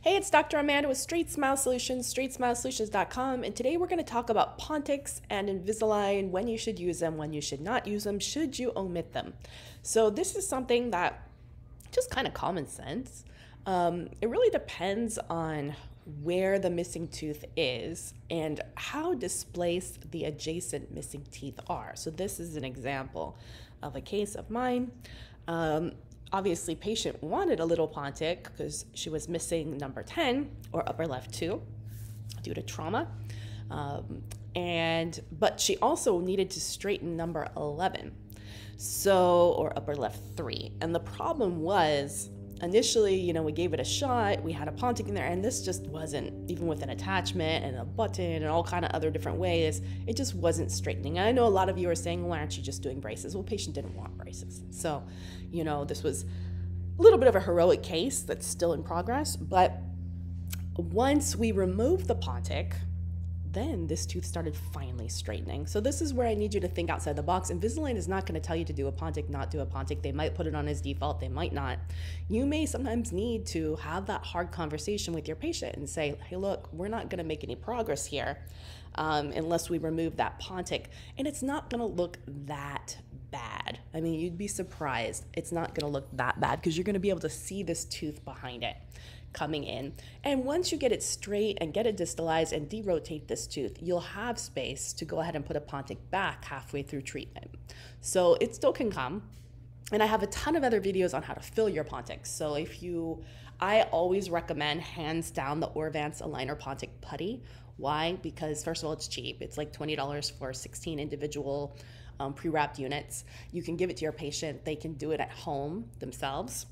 Hey, it's Dr. Amanda with Straightsmile Solutions, straightsmilesolutions.com, and today we're going to talk about Pontics and Invisalign, when you should use them, when you should not use them, should you omit them. So this is something that just kind of common sense. It really depends on where the missing tooth is and how displaced the adjacent missing teeth are. So this is an example of a case of mine. Obviously, patient wanted a little Pontic because she was missing number 10 or upper left 2 due to trauma. But she also needed to straighten number 11, or upper left 3. And the problem was, initially, we gave it a shot, we had a Pontic in there, and this just wasn't, even with an attachment and a button and all kind of other different ways, it just wasn't straightening. And I know a lot of you are saying, why aren't you just doing braces? Well, patient didn't want braces. So, this was a little bit of a heroic case that's still in progress, but once we removed the Pontic, then this tooth started finally straightening. So this is where I need you to think outside the box. Invisalign is not going to tell you to do a Pontic, not do a Pontic. They might put it on as default, they might not. You may sometimes need to have that hard conversation with your patient and say, hey, look, we're not going to make any progress here unless we remove that Pontic. And it's not going to look that bad. I mean, you'd be surprised. It's not going to look that bad because you're going to be able to see this tooth behind it coming in. And once you get it straight and get it distalized and derotate this tooth, you'll have space to go ahead and put a Pontic back halfway through treatment. So it still can come. And I have a ton of other videos on how to fill your Pontics. So I always recommend hands down the Orvance Aligner Pontic Putty. Why? Because first of all, it's cheap. It's like $20 for 16 individual pre-wrapped units. You can give it to your patient. They can do it at home themselves.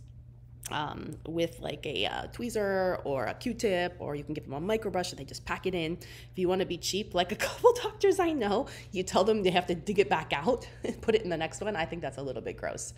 With like a tweezer or a Q-tip, or you can give them a microbrush and they just pack it in. If you want to be cheap, like a couple doctors I know, you tell them they have to dig it back out and put it in the next one. I think that's a little bit gross.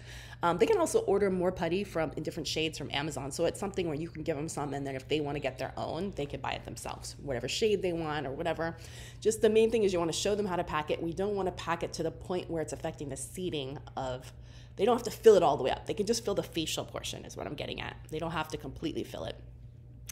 They can also order more putty in different shades from Amazon. So it's something where you can give them some, and then if they want to get their own, they can buy it themselves, whatever shade they want or whatever. Just the main thing is you want to show them how to pack it. We don't want to pack it to the point where it's affecting the seating of. They don't have to fill it all the way up. They can just fill the facial portion is what I'm getting at. They don't have to completely fill it.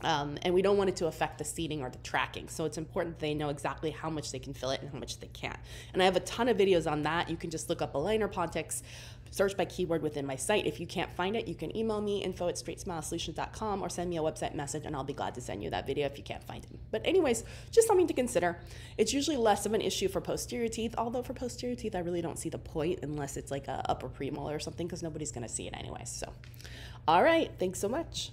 And we don't want it to affect the seating or the tracking. So it's important they know exactly how much they can fill it and how much they can't. And I have a ton of videos on that. You can just look up aligner Pontics, search by keyword within my site. If you can't find it, you can email me, info@straightsmilesolutions.com, or send me a website message and I'll be glad to send you that video if you can't find it. But anyways, just something to consider. It's usually less of an issue for posterior teeth, although for posterior teeth, I really don't see the point unless it's like a upper premolar or something, because nobody's gonna see it anyways. So, all right, thanks so much.